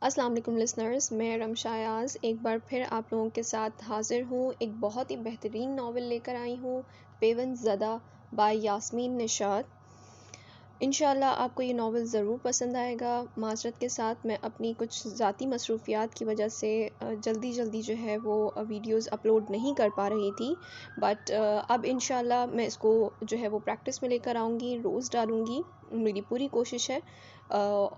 السلام علیکم لسنرز، میں رمشا ایاز ایک بار پھر آپ لوگوں کے ساتھ حاضر ہوں۔ ایک بہت ہی بہترین ناول لے کر آئی ہوں، پیون زدہ بائی یاسمین نشاط۔ انشاءاللہ آپ کو یہ ناول ضرور پسند آئے گا۔ معذرت کے ساتھ میں اپنی کچھ ذاتی مصروفیات کی وجہ سے جلدی جو ہے وہ ویڈیوز اپلوڈ نہیں کر پا رہی تھی، بٹ اب انشاءاللہ میں اس کو جو ہے وہ پریکٹس میں لے کر آؤں گی، روز ڈالوں گی، میری پوری کوشش ہے،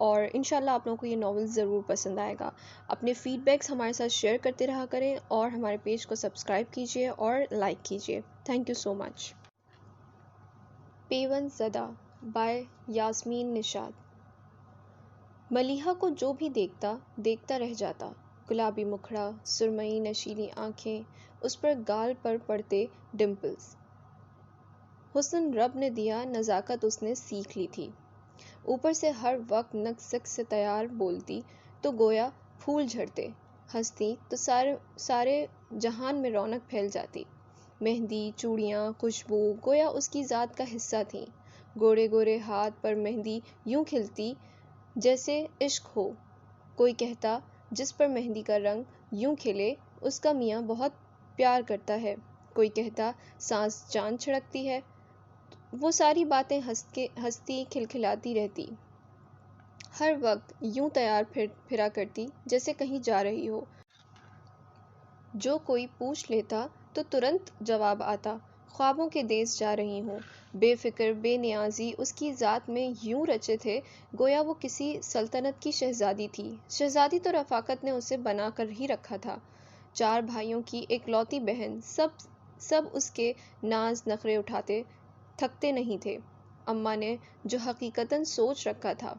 اور انشاءاللہ آپ لوگوں کو یہ ناول ضرور پسند آئے گا۔ اپنے فیڈ بیکس ہمارے ساتھ شیئر کرتے رہا کریں اور ہمارے پیج کو سبسکرائب کیجیے اور لائک کیجیے۔ تھینک یو سو مچ۔ پیون زدہ بائے یاسمین نشاط۔ ملیحہ کو جو بھی دیکھتا رہ جاتا، گلابی مکھڑا، سرمئی نشیلی آنکھیں، اس پر گال پر پڑتے ڈمپلز۔ حسن رب نے دیا، نزاکت اس نے سیکھ لی تھی، اوپر سے ہر وقت نک سک سے تیار بولتی تو گویا پھول جھڑتے، ہنستی تو سارے جہان میں رونق پھیل جاتی۔ مہندی، چوڑیاں، خوشبو گویا اس کی ذات کا حصہ تھیں۔ گورے گورے ہاتھ پر مہندی یوں کھلتی جیسے عشق ہو۔ کوئی کہتا جس پر مہندی کا رنگ یوں کھلے اس کا میاں بہت پیار کرتا ہے، کوئی کہتا سانس جان چھڑکتی ہے۔ وہ ساری باتیں ہنستی کھلکھلاتی رہتی، ہر وقت یوں تیار پھرا کرتی جیسے کہیں جا رہی ہو۔ جو کوئی پوچھ لیتا تو ترنت جواب آتا، خوابوں کے دیس جا رہی ہوں۔ بے فکر بے نیازی اس کی ذات میں یوں رچے تھے گویا وہ کسی سلطنت کی شہزادی تھی۔ شہزادی تو رفاقت نے اسے بنا کر ہی رکھا تھا۔ 4 بھائیوں کی ایک لوتی بہن، سب اس کے ناز نخرے اٹھاتے تھکتے نہیں تھے۔ اماں نے جو حقیقتاً سوچ رکھا تھا،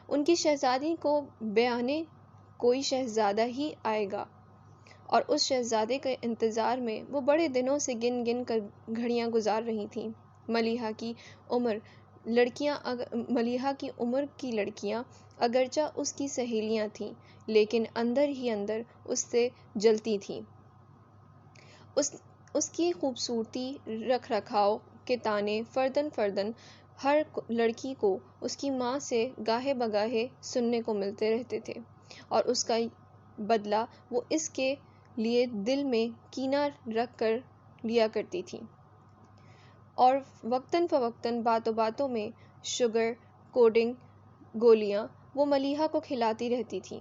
ان کی شہزادی کو بیانے کوئی شہزادہ ہی آئے گا، اور اس شہزادے کے انتظار میں وہ بڑے دنوں سے گن کر گھڑیاں گزار رہی تھیں۔ ملیحہ کی عمر کی لڑکیاں اگرچہ اس کی سہیلیاں تھیں، لیکن اندر ہی اندر اس سے جلتی تھیں۔ اس کی خوبصورتی، رکھ رکھاؤ کے تانے فرداً ہر لڑکی کو اس کی ماں سے گاہے بگاہے سننے کو ملتے رہتے تھے، اور اس کا بدلہ وہ اس کے لیے دل میں کینہ رکھ کر لیا کرتی تھی، اور وقتاً فوقتاً باتوں میں شوگر کوٹنگ گولیاں وہ ملیحہ کو کھلاتی رہتی تھیں۔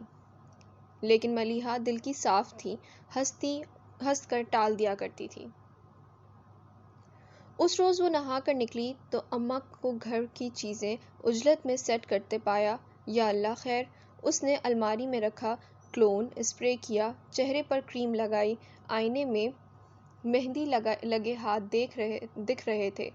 لیکن ملیحہ دل کی صاف تھی، ہنس کر ٹال دیا کرتی تھی۔ اس روز وہ نہا کر نکلی تو اماں کو گھر کی چیزیں عجلت میں سیٹ کرتے پایا۔ یا اللہ خیر! اس نے الماری میں رکھا کلون اسپرے کیا، چہرے پر کریم لگائی، آئینے میں مہندی لگے ہاتھ دکھ رہے تھے۔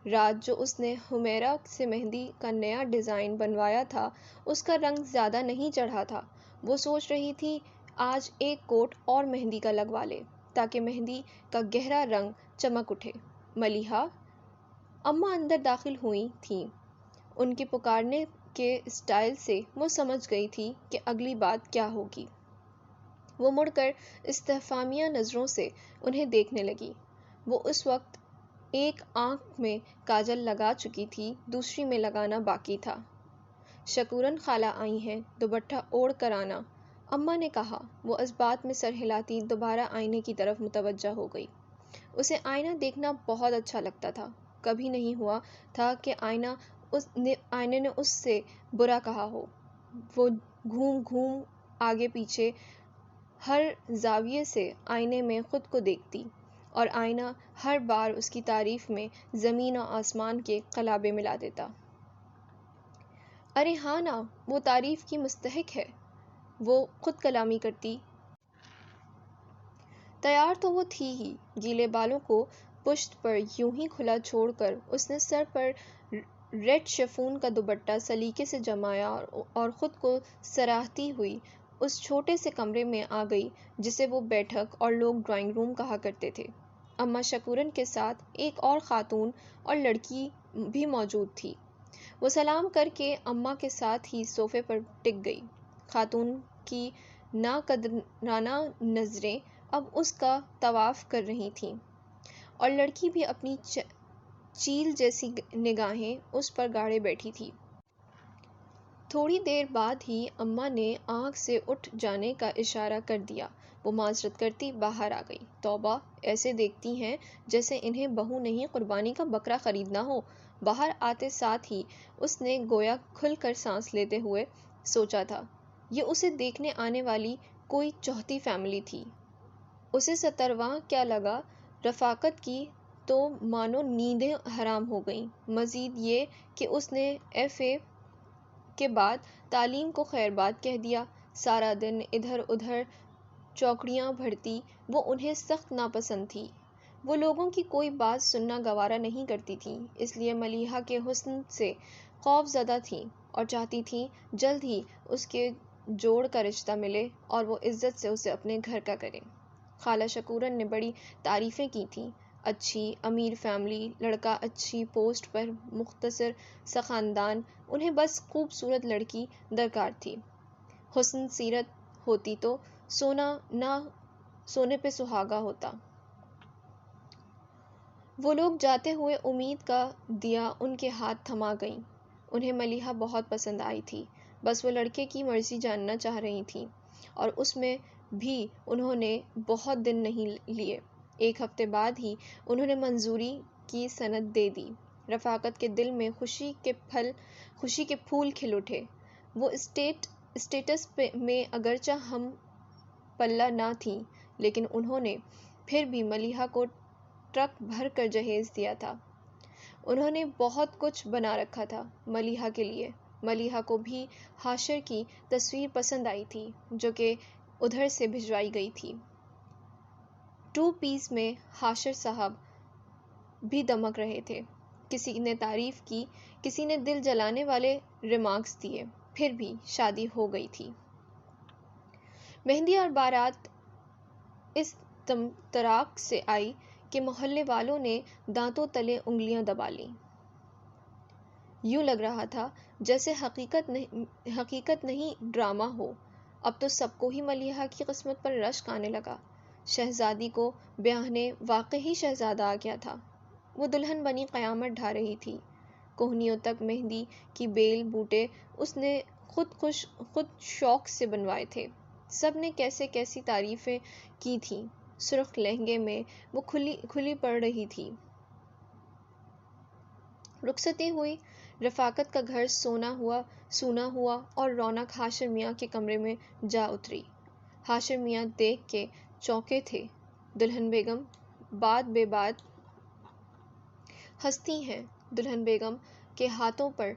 رات جو اس نے حمیرہ سے مہندی کا نیا ڈیزائن بنوایا تھا، اس کا رنگ زیادہ نہیں چڑھا تھا۔ وہ سوچ رہی تھی آج ایک کوٹ اور مہندی کا لگوا لے تاکہ مہندی کا گہرا رنگ چمک اٹھے۔ ملیحہ! اماں اندر داخل ہوئی تھیں۔ ان کے پکارنے کے اسٹائل سے وہ سمجھ گئی تھی کہ اگلی بات کیا ہوگی۔ وہ مڑ کر استفہامیہ نظروں سے انہیں دیکھنے لگی۔ وہ اس وقت ایک آنکھ میں کاجل لگا چکی تھی، دوسری میں لگانا باقی تھا۔ شکورن خالہ آئی ہیں، دوپٹہ اوڑھ کر آنا، اماں نے کہا۔ وہ اس بات میں سر ہلاتی دوبارہ آئینے کی طرف متوجہ ہو گئی۔ اسے آئینہ دیکھنا بہت اچھا لگتا تھا۔ کبھی نہیں ہوا تھا کہ آئینے نے اس سے برا کہا ہو۔ وہ گھوم آگے پیچھے ہر زاویے سے آئینے میں خود کو دیکھتی، اور آئینہ ہر بار اس کی تعریف میں زمین و آسمان کے قلابے ملا دیتا۔ ارے ہاں نا، وہ تعریف کی مستحق ہے، وہ خود کلامی کرتی۔ تیار تو وہ تھی ہی۔ گیلے بالوں کو پشت پر یوں ہی کھلا چھوڑ کر اس نے سر پر ریڈ شفون کا دوپٹہ سلیقے سے جمایا اور خود کو سراہتی ہوئی اس چھوٹے سے کمرے میں آ گئی جسے وہ بیٹھک اور لوگ ڈرائنگ روم کہا کرتے تھے۔ اماں شکورن کے ساتھ ایک اور خاتون اور لڑکی بھی موجود تھی۔ وہ سلام کر کے اماں کے ساتھ ہی صوفے پر ٹک گئی۔ خاتون کی ناقدرانہ نظریں اب اس کا طواف کر رہی تھیں، اور لڑکی بھی اپنی چیل جیسی نگاہیں اس پر گاڑے بیٹھی تھی۔ تھوڑی دیر بعد ہی اماں نے آنکھ سے اٹھ جانے کا اشارہ کر دیا۔ وہ معذرت کرتی باہر آ گئی۔ توبہ، ایسے دیکھتی ہیں جیسے انہیں بہو نہیں قربانی کا بکرا خریدنا ہو۔ باہر آتے ساتھ ہی اس نے گویا کھل کر سانس لیتے ہوئے سوچا تھا، یہ اسے دیکھنے آنے والی کوئی چوتھی فیملی تھی۔ اسے 17واں کیا لگا، رفاقت کی تو مانو نیندیں حرام ہو گئیں۔ مزید یہ کہ اس نے F.A. کے بعد تعلیم کو خیر باد کہہ دیا۔ سارا دن ادھر ادھر چوکڑیاں بھرتی، وہ انہیں سخت ناپسند تھی۔ وہ لوگوں کی کوئی بات سننا گوارا نہیں کرتی تھیں، اس لیے ملیحہ کے حسن سے خوف زدہ تھیں اور چاہتی تھیں جلد ہی اس کے جوڑ کا رشتہ ملے اور وہ عزت سے اسے اپنے گھر کا کرے۔ خالہ شکورن نے بڑی تعریفیں کی تھیں، اچھی امیر فیملی، لڑکا اچھی پوسٹ پر، مختصر سا خاندان، انہیں بس خوبصورت لڑکی درکار تھی۔ حسن سیرت ہوتی تو سونا نہ سونے پہ سہاگا ہوتا۔ وہ لوگ جاتے ہوئے امید کا دیا ان کے ہاتھ تھما گئیں۔ انہیں ملیحہ بہت پسند آئی تھی، بس وہ لڑکے کی مرضی جاننا چاہ رہی تھیں، اور اس میں بھی انہوں نے بہت دن نہیں لیے۔ 1 ہفتے بعد ہی انہوں نے منظوری کی سند دے دی۔ رفاقت کے دل میں خوشی کے پھول کھل اٹھے۔ وہ اسٹیٹس میں اگرچہ ہم پلہ نہ تھیں، لیکن انہوں نے پھر بھی ملیحہ کو ٹرک بھر کر جہیز دیا تھا۔ انہوں نے بہت کچھ بنا رکھا تھا ملیحہ کے لیے۔ ملیحہ کو بھی حاشر کی تصویر پسند آئی تھی، جو کہ ادھر سے بھجوائی گئی تھی۔ 2 پیس میں حاشر صاحب بھی دمک رہے تھے۔ کسی نے تعریف کی، کسی نے دل جلانے والے ریمارکس دیے، پھر بھی شادی ہو گئی تھی۔ مہندی اور بارات اس طراق سے آئی کہ محلے والوں نے دانتوں تلے انگلیاں دبا لیں۔ یوں لگ رہا تھا جیسے حقیقت نہیں ڈرامہ ہو۔ اب تو سب کو ہی ملیحہ کی قسمت پر رشک آنے لگا۔ شہزادی کو بیاہنے واقعی شہزادہ آ گیا تھا۔ وہ دلہن بنی قیامت ڈھا رہی تھی۔ کوہنیوں تک مہندی کی بیل بوٹے اس نے خود شوق سے بنوائے تھے۔ سب نے کیسی تعریفیں کی تھیں۔ سرخ لہنگے میں وہ کھلی پڑ رہی تھی۔ رخصتی ہوئی۔ رفاقت کا گھر سونا ہوا اور رونق حاشر میاں کے کمرے میں جا اتری۔ حاشر میاں دیکھ کے چونکے تھے۔ دلہن بیگم بات بے بات ہنستی ہیں۔ دلہن بیگم کے ہاتھوں پر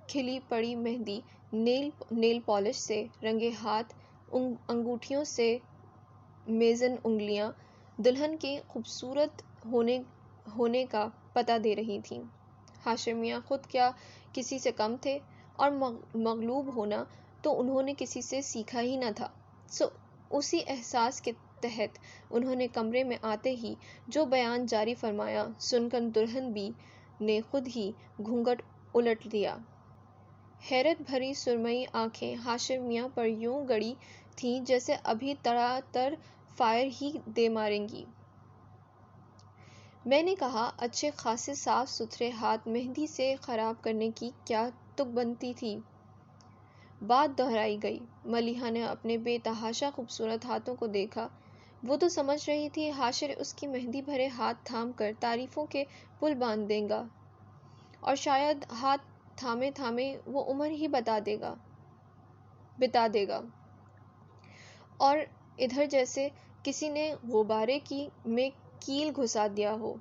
کھلی پڑی مہندی، نیل پالش سے رنگے ہاتھ، انگوٹھیوں سے میزن انگلیاں دلہن کے خوبصورت ہونے کا پتہ دے رہی تھیں۔ حاشر میاں خود کیا کسی سے کم تھے، اور مغلوب ہونا تو انہوں نے کسی سے سیکھا ہی نہ تھا۔ اسی احساس کے تحت انہوں نے کمرے میں آتے ہی جو بیان جاری فرمایا سن کر دلہن بی نے خود ہی گھونگھٹ الٹ لیا۔ حیرت بھری سرمئی آنکھیں حاشر میاں پر یوں گڑی تھیں جیسے ابھی تڑاتڑ فائر ہی دے ماریں گی۔ میں نے کہا، اچھے خاصے صاف ستھرے ہاتھ مہندی سے خراب کرنے کی کیا تک بنتی تھی؟ بات دہرائی گئی۔ ملیحہ نے اپنے بے تحاشا خوبصورت ہاتھوں کو دیکھا۔ وہ تو سمجھ رہی تھی حاشر اس کی مہندی بھرے ہاتھ تھام کر تعریفوں کے پل باندھ دے گا، اور شاید ہاتھ تھامے تھامے وہ عمر ہی بتا دے گا، اور ادھر جیسے کسی نے غبارے میں کیل گھسا دیا ہو۔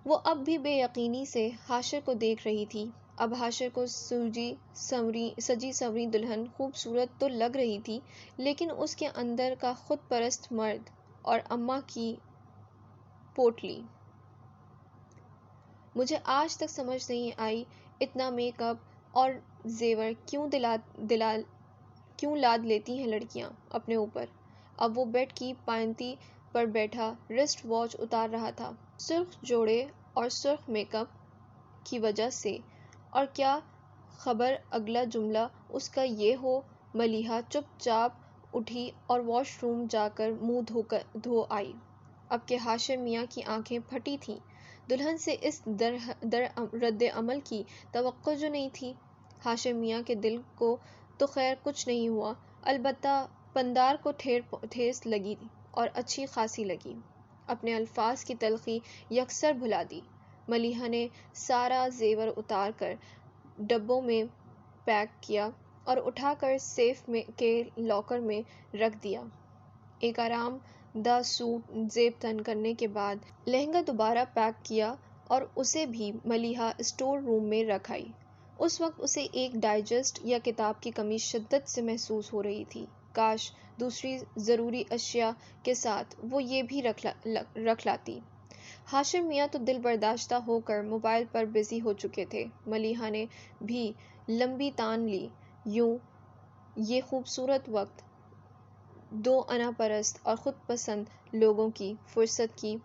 وہ اب بھی بے یقینی سے حاشر کو دیکھ رہی تھی۔ اب حاشر کو سجی سنوری دلہن خوبصورت تو لگ رہی تھی، لیکن اس کے اندر کا خود پرست مرد اور اماں کی پوٹلی۔ مجھے آج تک سمجھ نہیں آئی اتنا میک اپ اور زیور کیوں لاد لیتی ہیں لڑکیاں اپنے اوپر۔ اب وہ بیڈ کی پائنتی پر بیٹھا رسٹ واچ اتار رہا تھا۔ سرخ جوڑے اور سرخ میک اپ کی وجہ سے، اور کیا خبر اگلا جملہ اس کا یہ ہو۔ ملیحہ چپ چاپ اٹھی اور واش روم جا کر منہ دھو آئی۔ اب کہ حاشر میاں کی آنکھیں پھٹی تھیں، دلہن سے اس رد عمل کی توقع جو نہیں تھی۔ ہاشم میاں کے دل کو تو خیر کچھ نہیں ہوا، البتہ پندار کو ٹھیس لگی اور اچھی خاصی لگی۔ اپنے الفاظ کی تلخی یکسر بھلا دی۔ ملیحہ نے سارا زیور اتار کر ڈبوں میں پیک کیا اور اٹھا کر سیف کے لاکر میں رکھ دیا۔ ایک آرام دہ سوٹ زیب تن کرنے کے بعد لہنگا دوبارہ پیک کیا اور اسے بھی ملیحہ اسٹور روم میں رکھ آئی۔ اس وقت اسے ایک ڈائجسٹ یا کتاب کی کمی شدت سے محسوس ہو رہی تھی۔ کاش دوسری ضروری اشیاء کے ساتھ وہ یہ بھی رکھ لاتی۔ ہاشم میاں تو دل برداشتہ ہو کر موبائل پر بزی ہو چکے تھے۔ ملیحہ نے بھی لمبی تان لی۔ یوں یہ خوبصورت وقت دو انا پرست اور خود پسند لوگوں کی فرصت کی